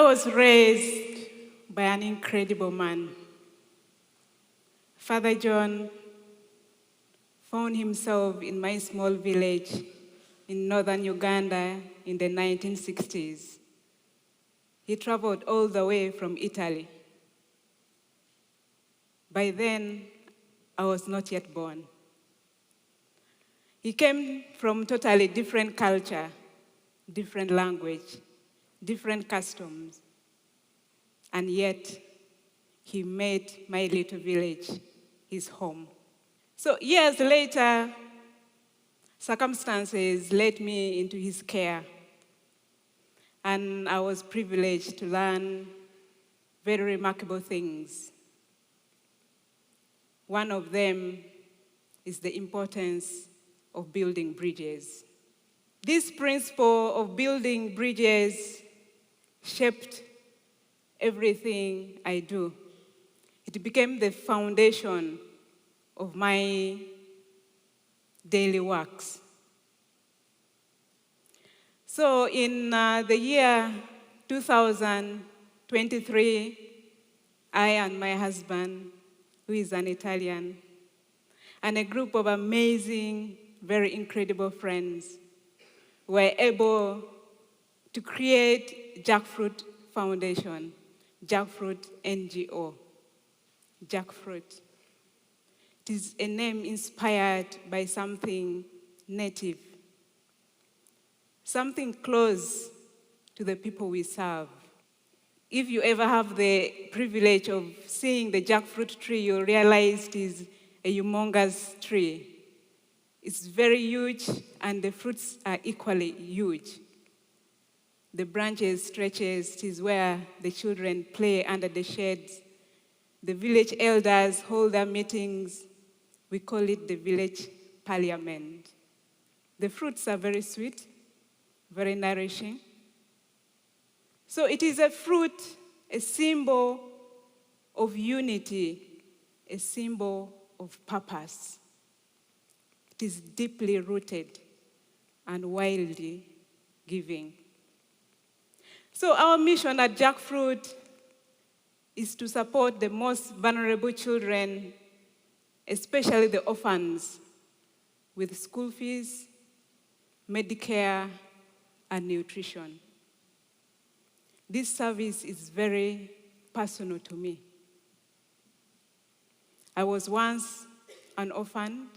was raised by an incredible man. Father John found himself in my small village in northern Uganda in the 1960s. He traveled all the way from Italy. By then, I was not yet born. He came from totally different culture, different language, different customs, and yet he made my little village his home. So years later, circumstances led me into his care, and I was privileged to learn very remarkable things. One of them is the importance of building bridges. This principle of building bridges shaped everything I do. It became the foundation of my daily works. So in the year 2023, I and my husband, who is an Italian, and a group of amazing, very incredible friends were able to create Jackfruit Foundation, Jackfruit NGO, Jackfruit. It is a name inspired by something native, something close to the people we serve. If you ever have the privilege of seeing the jackfruit tree, you'll realize it is a humongous tree. It's very huge, and the fruits are equally huge. The branches stretches, it is where the children play under the shades. The village elders hold their meetings. We call it the village parliament. The fruits are very sweet, very nourishing. So it is a fruit, a symbol of unity, a symbol of purpose. It is deeply rooted and wildly giving. So our mission at Jackfruit is to support the most vulnerable children, especially the orphans, with school fees, Medicare, and nutrition. This service is very personal to me. I was once an orphan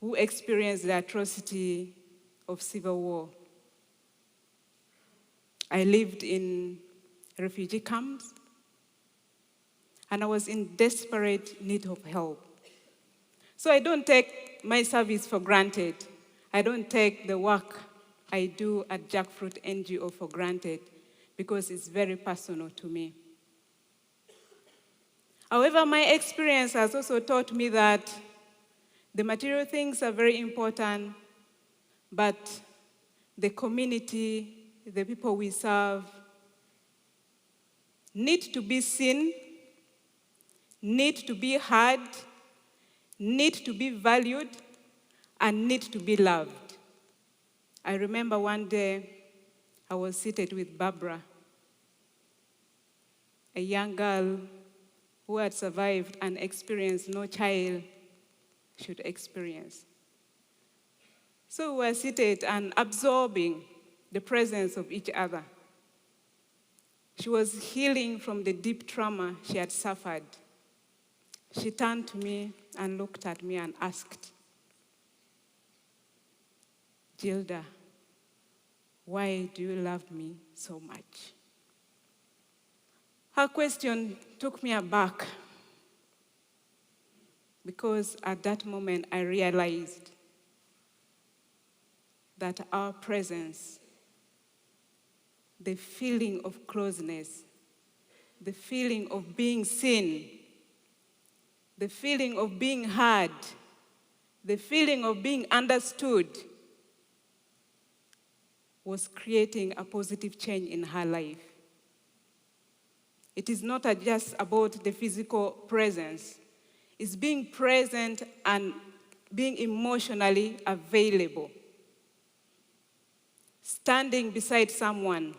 who experienced the atrocity of civil war. I lived in refugee camps, and I was in desperate need of help. So I don't take my service for granted. I don't take the work I do at Jackfruit NGO for granted, because it's very personal to me. However, my experience has also taught me that the material things are very important, but the community, the people we serve, need to be seen, need to be heard, need to be valued, and need to be loved. I remember one day I was seated with Barbara, a young girl who had survived an experience no child should experience. So we were seated and absorbing the presence of each other. She was healing from the deep trauma she had suffered. She turned to me and looked at me and asked, "Jilda, why do you love me so much?" Her question took me aback, because at that moment I realized that our presence, the feeling of closeness, the feeling of being seen, the feeling of being heard, the feeling of being understood, was creating a positive change in her life. It is not just about the physical presence. It's being present and being emotionally available. Standing beside someone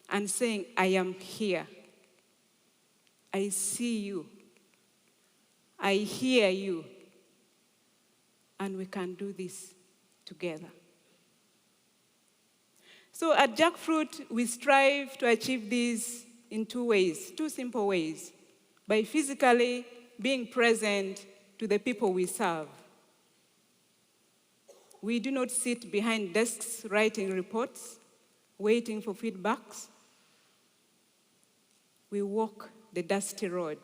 and saying, I am here. I see you. I hear you. And we can do this together. So at Jackfruit, we strive to achieve this in two ways, two simple ways. By physically being present to the people we serve. We do not sit behind desks writing reports, waiting for feedbacks. We walk the dusty road.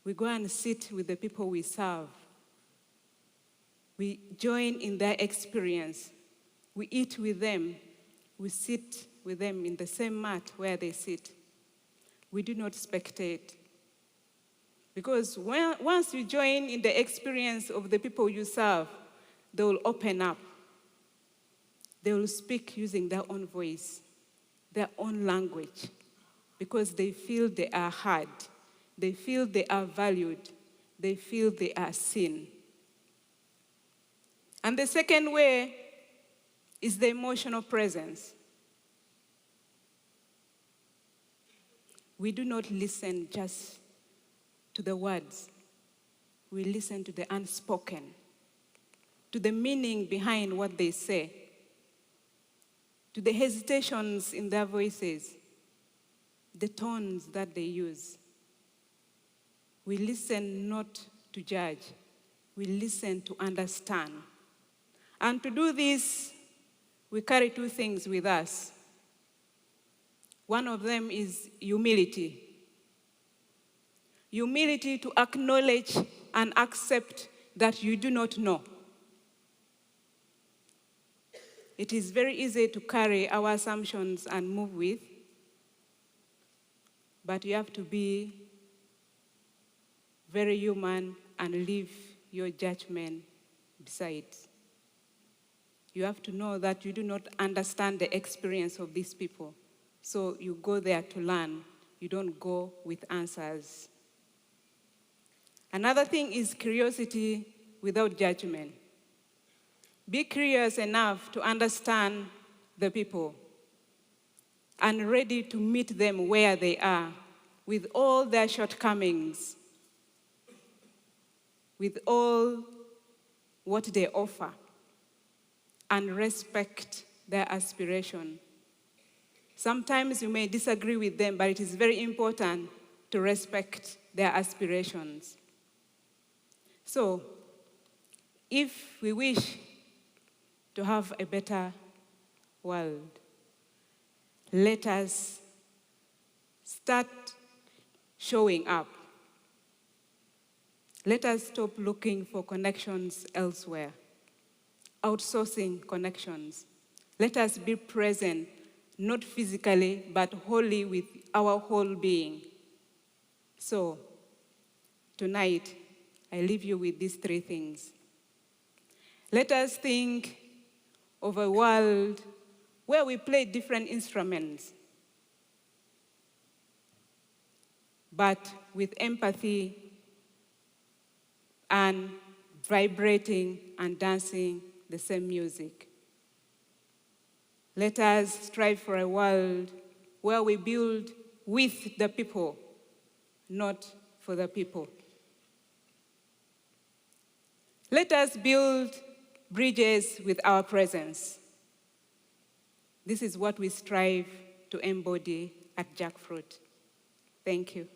We go and sit with the people we serve. We join in their experience. We eat with them. We sit with them in the same mat where they sit. We do not spectate. Because once you join in the experience of the people you serve, they will open up. They will speak using their own voice, their own language, because they feel they are heard. They feel they are valued. They feel they are seen. And the second way is the emotional presence. We do not listen just to the words. We listen to the unspoken, to the meaning behind what they say, to the hesitations in their voices, the tones that they use. We listen not to judge. We listen to understand. And to do this, we carry two things with us. One of them is humility. Humility to acknowledge and accept that you do not know. It is very easy to carry our assumptions and move with, but you have to be very human and leave your judgment beside. You have to know that you do not understand the experience of these people, so you go there to learn. You don't go with answers. Another thing is curiosity without judgment. Be curious enough to understand the people and ready to meet them where they are with all their shortcomings, with all what they offer, and respect their aspiration. Sometimes you may disagree with them, but it is very important to respect their aspirations. So, if we wish to have a better world, let us start showing up. Let us stop looking for connections elsewhere, outsourcing connections. Let us be present, not physically, but wholly with our whole being. So, tonight, I leave you with these three things. Let us think of a world where we play different instruments, but with empathy and vibrating and dancing the same music. Let us strive for a world where we build with the people, not for the people. Let us build bridges with our presence. This is what we strive to embody at Jackfruit. Thank you.